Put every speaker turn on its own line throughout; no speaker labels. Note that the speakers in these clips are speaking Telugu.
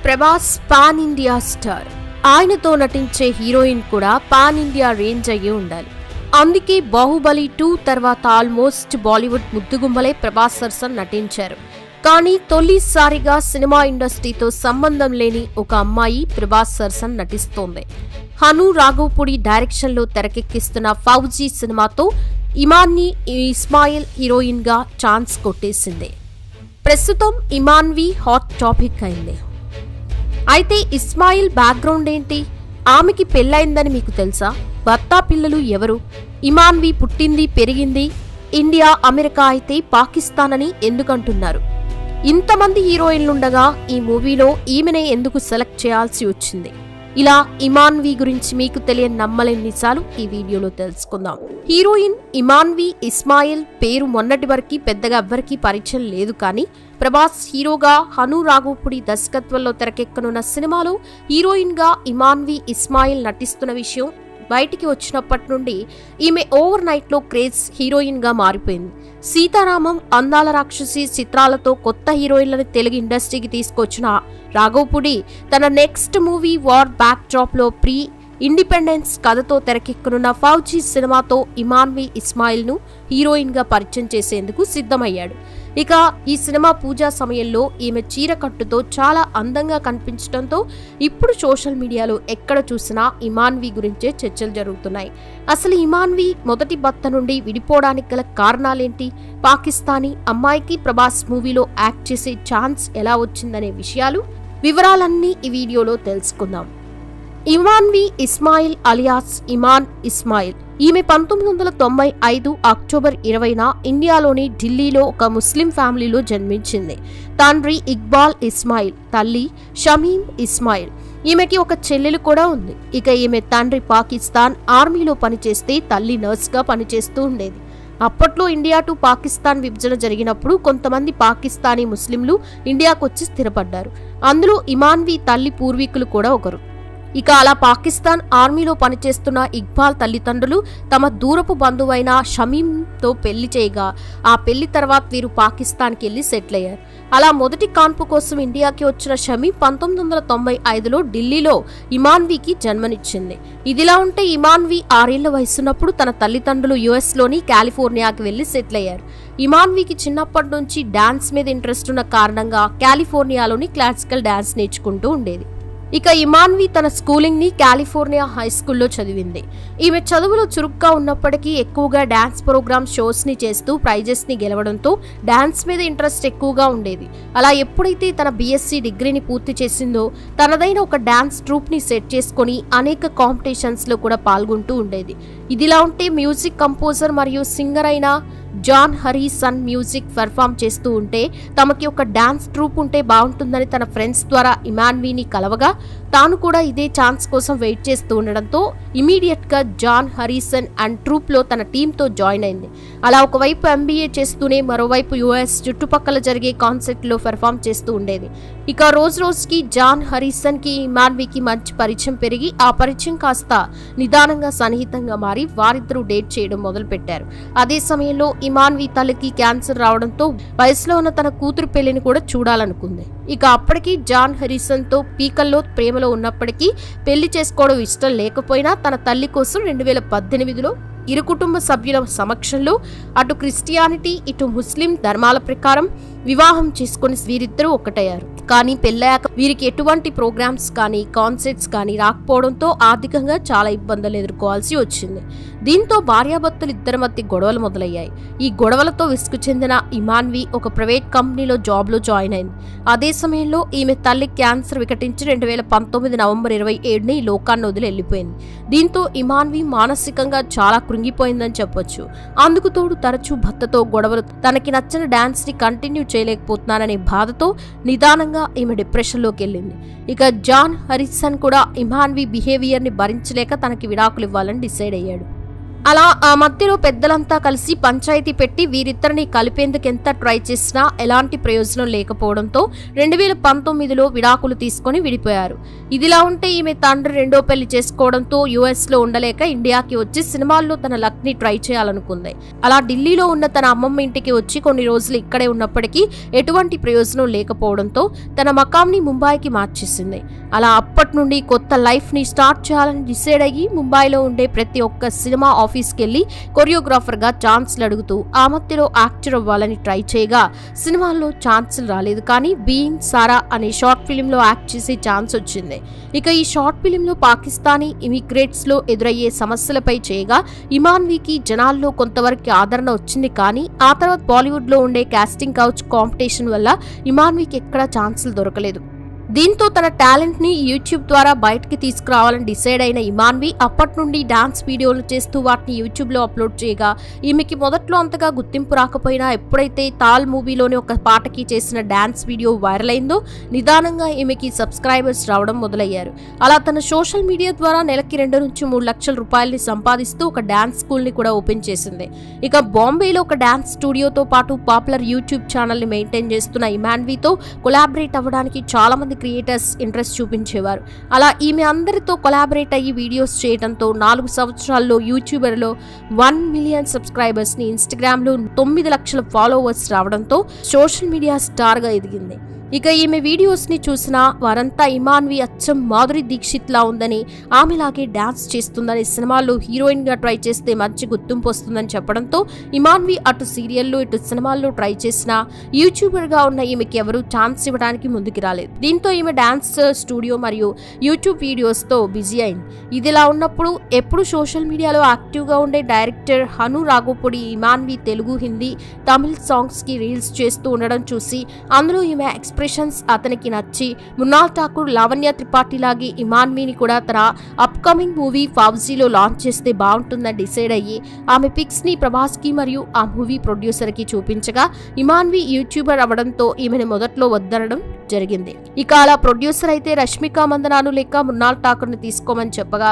Prabhas pan India star. ఆయనతో నటించే హీరోయిన్ కూడా పాన్ ఇండియా రేంజ్ అయ్యి ఉండాలి. అందుకే బాహుబలి 2 తర్వాత ఆల్మోస్ట్ బాలీవుడ్ ముద్దుగుమ్మలే ప్రభాస్ సరసన నటించారు. కానీ తొలిసారిగా సినిమా ఇండస్ట్రీతో సంబంధం లేని ఒక అమ్మాయి ప్రభాస్ సరసన నటిస్తోంది. హను రాఘవపూడి డైరెక్షన్లో తెరకెక్కిస్తున్న ఫౌజీ సినిమాతో ఇమాన్ని ఇస్మాయిల్ హీరోయిన్ గా ఛాన్స్ కొట్టేసింది. ప్రస్తుతం ఇమాన్వి హాట్ టాపిక్ అయింది. అయితే ఇస్మాయిల్ బ్యాక్గ్రౌండ్ ఏంటి? ఆమెకి పెళ్ళైందని మీకు తెలుసా? భర్త పిల్లలు ఎవరు? ఇమాన్వి పుట్టింది పెరిగింది ఇండియా అమెరికా అయితే పాకిస్తాన్ అని ఎందుకంటున్నారు? ఇంతమంది హీరోయిన్లుండగా ఈ మూవీలో ఈమెనే ఎందుకు సెలెక్ట్ చేయాల్సి వచ్చింది? ఇలా ఇమాన్వి గురించి మీకు తెలియని నమ్మలేని నిజాలు ఈ వీడియోలో తెలుసుకుందాం. హీరోయిన్ ఇమాన్వి ఇస్మాయిల్ పేరు మొన్నటి వరకు పెద్దగా ఎవ్వరికీ పరిచయం లేదు. కానీ ప్రభాస్ హీరోగా హను రాఘవపూడి దర్శకత్వంలో తెరకెక్కనున్న సినిమాలో హీరోయిన్ గా ఇమాన్వి ఇస్మాయిల్ నటిస్తున్న విషయం బయటికి వచ్చినప్పటి నుండి ఈమె ఓవర్ నైట్ లో క్రేజ్ హీరోయిన్ గా మారిపోయింది. సీతారామం, అందాల రాక్షసి చిత్రాలతో కొత్త హీరోయిన్లను తెలుగు ఇండస్ట్రీకి తీసుకొచ్చిన రాఘవపూడి తన next movie war back drop లో ప్రీ ఇండిపెండెన్స్ కథతో తెరకెక్కనున్న ఫౌజీ సినిమాతో ఇమాన్వి ఇస్మాయిల్ ను హీరోయిన్ గా పరిచయం చేసేందుకు సిద్ధమయ్యాడు. ఇక ఈ సినిమా పూజా సమయంలో ఈమె చీర కట్టుతో చాలా అందంగా కనిపించడంతో ఇప్పుడు సోషల్ మీడియాలో ఎక్కడ చూసినా ఇమాన్వి గురించే చర్చలు జరుగుతున్నాయి. అసలు ఇమాన్వి మొదటి భర్త నుండి విడిపోవడానికి గల కారణాలేంటి? పాకిస్తానీ అమ్మాయికి ప్రభాస్ మూవీలో యాక్ట్ చేసే ఛాన్స్ ఎలా వచ్చిందనే వివరాలన్నీ ఈ వీడియోలో తెలుసుకుందాం. ఇమాన్వి ఇస్మాయిల్ అలియాస్ ఇమాన్ ఇస్మాయిల్. ఈమె 1995 అక్టోబర్ 20న ఇండియాలోని ఢిల్లీలో ఒక ముస్లిం ఫ్యామిలీలో జన్మించింది. తండ్రి ఇక్బాల్ ఇస్మాయిల్, తల్లి షమీం ఇస్మాయిల్. ఈమెకి ఒక చెల్లెలు కూడా ఉంది. ఇక ఈమె తండ్రి పాకిస్తాన్ ఆర్మీలో పనిచేస్తే తల్లి నర్స్గా పనిచేస్తూ ఉండేది. అప్పట్లో ఇండియా టు పాకిస్తాన్ విభజన జరిగినప్పుడు కొంతమంది పాకిస్తానీ ముస్లింలు ఇండియాకొచ్చి స్థిరపడ్డారు. అందులో ఇమాన్వి తల్లి పూర్వీకులు కూడా ఒకరు. ఇక అలా పాకిస్తాన్ ఆర్మీలో పనిచేస్తున్న ఇక్బాల్ తల్లిదండ్రులు తమ దూరపు బంధువైన షమీంతో పెళ్లి చేయగా ఆ పెళ్లి తర్వాత వీరు పాకిస్తాన్కి వెళ్లి సెటిల్ అయ్యారు. అలా మొదటి కాన్పు కోసం ఇండియాకి వచ్చిన షమీం 1995లో ఢిల్లీలో ఇమాన్వికి జన్మనిచ్చింది. ఇదిలా ఉంటే ఇమాన్వి 6 ఏళ్ల వయసున్నప్పుడు తన తల్లిదండ్రులు యుఎస్లోని కాలిఫోర్నియాకి వెళ్లి సెటిల్ అయ్యారు. ఇమాన్వికి చిన్నప్పటి నుంచి డాన్స్ మీద ఇంట్రెస్ట్ ఉన్న కారణంగా కాలిఫోర్నియాలోని క్లాసికల్ డాన్స్ నేర్చుకుంటూ ఉండేది. ఇక ఇమాన్వి తన స్కూలింగ్ ని కాలిఫోర్నియా హై స్కూల్లో చదివింది. ఈమె చదువులో చురుగ్గా ఉన్నప్పటికీ ఎక్కువగా డాన్స్ ప్రోగ్రామ్ షోస్ ని చేస్తూ ప్రైజెస్ ని గెలవడంతో డాన్స్ మీద ఇంట్రెస్ట్ ఎక్కువగా ఉండేది. అలా ఎప్పుడైతే తన బీఎస్సీ డిగ్రీని పూర్తి చేసిందో తనదైన ఒక డాన్స్ ట్రూప్ ని సెట్ చేసుకుని అనేక కాంపిటీషన్స్ లో కూడా పాల్గొంటూ ఉండేది. ఇదిలా ఉంటే మ్యూజిక్ కంపోజర్ మరియు సింగర్ అయిన జాన్ హరీసన్ మ్యూజిక్ పెర్ఫామ్ చేస్తూ ఉంటే తమకి ఒక డాన్స్ ట్రూప్ ఉంటే బాగుంటుందని తన ఫ్రెండ్స్ ద్వారా ఇమాన్విని కలవగా తాను కూడా ఇదే ఛాన్స్ కోసం వెయిట్ చేస్తూ ఉండడంతో ఇమీడియట్ గా జాన్ హరీసన్ అండ్ ట్రూప్ లో తన టీంతో జాయిన్ అయింది. అలా ఒకవైపు ఎంబీఏ చేస్తూనే మరోవైపు యుఎస్ చుట్టుపక్కల జరిగే కాన్సర్ట్ లో పెర్ఫామ్ చేస్తూ ఉండేది. ఇక రోజు రోజుకి జాన్ హరీసన్ కి ఇమాన్వికి మంచి పరిచయం పెరిగి ఆ పరిచయం కాస్త నిదానంగా సన్నిహితంగా మారి వారిద్దరూ డేట్ చేయడం మొదలు పెట్టారు. అదే సమయంలో ఇమాన్వి తల్లికి క్యాన్సర్ రావడంతో వయసులో ఉన్న తన కూతురు పెళ్లిని కూడా చూడాలనుకుంది. ఇక అప్పటికి జాన్ హరీసన్ తో పీకల్లో ప్రేమలో ఉన్నప్పటికీ పెళ్లి చేసుకోవడం ఇష్టం లేకపోయినా తన తల్లి కోసం 2018లో ఇరు కుటుంబ సభ్యుల సమక్షంలో అటు క్రిస్టియానిటీ ఇటు ముస్లిం ధర్మాల ప్రకారం వివాహం చేసుకుని వీరిద్దరూ ఒకటయ్యారు. కానీ పెళ్ళాక వీరికి ఎటువంటి ప్రోగ్రామ్స్ కానీ కాన్సర్ట్స్ కానీ రాకపోవడంతో ఆర్థికంగా చాలా ఇబ్బందులు ఎదుర్కోవాల్సి వచ్చింది. దీంతో భార్యాభర్తలు ఇద్దరి మధ్య గొడవలు మొదలయ్యాయి. ఈ గొడవలతో విసుగు చెందిన ఇమాన్వి ఒక ప్రైవేట్ కంపెనీలో జాబ్లో జాయిన్ అయింది. అదే సమయంలో ఈమె తల్లి క్యాన్సర్ వికటించి 2019 నవంబర్ 27ని ఈ లోకాన్ని వదిలి వెళ్లిపోయింది. దీంతో ఇమాన్వి మానసికంగా చాలా కృంగిపోయిందని చెప్పొచ్చు. అందుకు తోడు తరచూ భర్తతో గొడవలు, తనకి నచ్చిన డాన్స్ ని కంటిన్యూ చేయలేకపోతున్నాననే బాధతో నిదానంగా ఈమె డిప్రెషన్ లోకి వెళ్ళింది. ఇక జాన్ హరిసన్ కూడా ఇమాన్వి బిహేవియర్ ని భరించలేక తనకి విడాకులు ఇవ్వాలని డిసైడ్ అయ్యాడు. అలా ఆ మధ్యలో పెద్దలంతా కలిసి పంచాయతీ పెట్టి వీరిద్దరిని కలిపేందుకు ఎంత ట్రై చేసినా ఎలాంటి ప్రయోజనం లేకపోవడంతో 2019లో విడాకులు తీసుకొని విడిపోయారు. ఇదిలా ఉంటే ఈమె తండ్రి రెండో పెళ్లి చేసుకోవడంతో యుఎస్ లో ఉండలేక ఇండియాకి వచ్చి సినిమాల్లో తన లక్ ని ట్రై చేయాలనుకుంది. అలా ఢిల్లీలో ఉన్న తన అమ్మమ్మ ఇంటికి వచ్చి కొన్ని రోజులు ఇక్కడే ఉన్నప్పటికీ ఎటువంటి ప్రయోజనం లేకపోవడంతో తన మకాంని ముంబైకి మార్చేసింది. అలా అప్పటి నుండి కొత్త లైఫ్ ని స్టార్ట్ చేయాలని డిసైడ్ అయ్యి ముంబైలో ఉండే ప్రతి ఒక్క సినిమా ఆఫీస్కి వెళ్లి కొరియోగ్రాఫర్ గా ఛాన్స్లు అడుగుతూ ఆ మధ్యలో యాక్టర్ అవ్వాలని ట్రై చేయగా సినిమాల్లో ఛాన్సులు రాలేదు. కానీ బీయింగ్ సారా అనే షార్ట్ ఫిలిం లో యాక్ట్ చేసే ఛాన్స్ వచ్చింది. ఇక ఈ షార్ట్ ఫిలిం లో పాకిస్తానీ ఇమిగ్రేట్స్ లో ఎదురయ్యే సమస్యలపై చేయగా ఇమాన్వీకి జనాల్లో కొంతవరకు ఆదరణ వచ్చింది. కానీ ఆ తర్వాత బాలీవుడ్ లో ఉండే కాస్టింగ్ కౌచ్ కాంపిటీషన్ వల్ల ఇమాన్వీకి ఎక్కడా ఛాన్సులు దొరకలేదు. దీంతో తన టాలెంట్ ని యూట్యూబ్ ద్వారా బయటకి తీసుకురావాలని డిసైడ్ అయిన ఇమాన్వి అప్పటి నుండి డాన్స్ వీడియోలు చేస్తూ వాటిని యూట్యూబ్ లో అప్లోడ్ చేయగా ఈమెకి మొదట్లో అంతగా గుర్తింపు రాకపోయినా ఎప్పుడైతే తాల్ మూవీలోని ఒక పాటకి చేసిన డాన్స్ వీడియో వైరల్ అయిందో నిదానంగా ఈమెకి సబ్స్క్రైబర్స్ రావడం మొదలయ్యారు. అలా తన సోషల్ మీడియా ద్వారా నెలకి 2 నుంచి 3 లక్షల రూపాయలని సంపాదిస్తూ ఒక డాన్స్ స్కూల్ ని కూడా ఓపెన్ చేసింది. ఇక బాంబేలో ఒక డాన్స్ స్టూడియోతో పాటు పాపులర్ యూట్యూబ్ ఛానల్ ని మెయింటైన్ చేస్తున్న ఇమాన్వితో కొలాబరేట్ అవ్వడానికి చాలా మంది క్రియేటర్స్ ఇంట్రెస్ట్ చూపించేవారు. అలా ఈమె అందరితో కొలాబరేట్ అయ్యి వీడియోస్ చేయడంతో 4 సంవత్సరాల్లో యూట్యూబర్లో 1 మిలియన్ సబ్స్క్రైబర్స్ ని, ఇన్స్టాగ్రామ్ లో 9 లక్షల ఫాలోవర్స్ రావడంతో సోషల్ మీడియా స్టార్ గా ఎదిగింది. ఇక ఈమె వీడియోస్ ని చూసిన వారంతా ఇమాన్వి అచ్చం మాధురి దీక్షిత్ లా ఉందని, ఆమెలాగే డాన్స్ చేస్తుందని, సినిమాల్లో హీరోయిన్ గా ట్రై చేస్తే మంచి గుర్తింపు వస్తుందని చెప్పడంతో ఇమాన్వి అటు సీరియల్లో ఇటు సినిమాల్లో ట్రై చేసినా యూట్యూబర్ గా ఉన్న ఈమెకి ఎవరూ ఛాన్స్ ఇవ్వడానికి ముందుకు రాలేదు. దీంతో ఈమె డాన్స్ స్టూడియో మరియు యూట్యూబ్ వీడియోస్ తో బిజీ అయింది. ఇదిలా ఉన్నప్పుడు ఎప్పుడు సోషల్ మీడియాలో యాక్టివ్ గా ఉండే డైరెక్టర్ హను రాఘోపుడి ఇమాన్వి తెలుగు, హిందీ, తమిళ్ సాంగ్స్ కి రీల్స్ చేస్తూ ఉండడం చూసి అందులో ఈమె ఎక్స్ప్రెషన్స్ అతనికి నచ్చి మృణాల్ ఠాకూర్, లావణ్య త్రిపాఠి లాగే ఇమాన్వీని కూడా తన అప్కమింగ్ మూవీ ఫౌజీలో లాంచ్ చేస్తే బాగుంటుందని డిసైడ్ అయ్యి ఆమె పిక్స్ ని ప్రభాస్ కి మరియు ఆ మూవీ ప్రొడ్యూసర్ కి చూపించగా ఇమాన్వి యూట్యూబర్ అవ్వడంతో ఈమెను మొదట్లో వద్దనడం జరిగింది. ఇక అలా ప్రొడ్యూసర్ అయితే రష్మిక మందనాను లేక మృణాల్ ఠాకూర్ ని తీసుకోమని చెప్పగా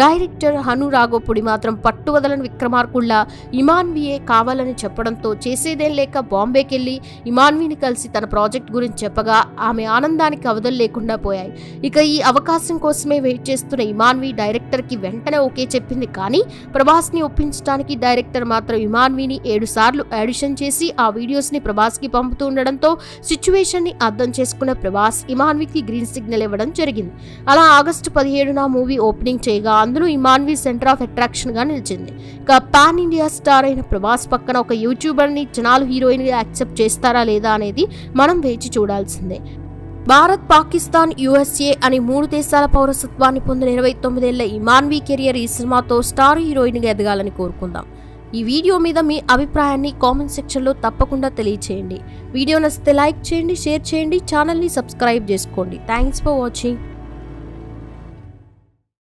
డైరెక్టర్ హను రాఘోపుడి మాత్రం పట్టువదలని విక్రమార్కుల్లా ఇమాన్వియే కావాలని చెప్పడంతో చేసేదేం లేక బాంబేకెళ్లి ఇమాన్విని కలిసి తన ప్రాజెక్ట్ గురించి చెప్పగా ఆమె ఆనందానికి అవధులు లేకుండా పోయాయి. ఇక ఈ అవకాశం కోసమే వెయిట్ చేస్తున్న ఇమాన్వి డైరెక్టర్ కి వెంటనే ఓకే చెప్పింది. కానీ ప్రభాస్ ని ఒప్పించడానికి డైరెక్టర్ మాత్రం ఇమాన్విని 7 సార్లు ఆడిషన్ చేసి ఆ వీడియోస్ ని ప్రభాస్ కి పంపుతూ ఉండడంతో సిచ్యువేషన్ ని అర్థం చేసుకున్న ప్రభాస్ ఇమాన్వికి గ్రీన్ సిగ్నల్ ఇవ్వడం జరిగింది. అలా ఆగస్టు 17న మూవీ ఓపెనింగ్ చేయగా అందులో ఇమాన్వి సెంటర్ ఆఫ్ అట్రాక్షన్ గా నిలిచింది. ఇక పాన్ ఇండియా స్టార్ అయిన ప్రభాస్ పక్కన ఒక యూట్యూబర్ ని జనాలు హీరోయిన్ గా యాక్సెప్ట్ చేస్తారా లేదా అనేది మనం వేచి చూడాల్సిందే. భారత్, పాకిస్తాన్, యుఎస్ఏ అని 3 దేశాల పౌరసత్వాన్ని పొందిన 29 ఏళ్ల ఇమాన్వి కెరియర్ ఈ సినిమాతో స్టార్ హీరోయిన్ గా ఎదగాలని కోరుకుందాం. ఈ వీడియో మీద మీ అభిప్రాయాన్ని కామెంట్ సెక్షన్లో తప్పకుండా తెలియచేయండి. వీడియో నచ్చితే లైక్ చేయండి, షేర్ చేయండి, ఛానల్ని సబ్స్క్రైబ్ చేసుకోండి. Thanks for watching.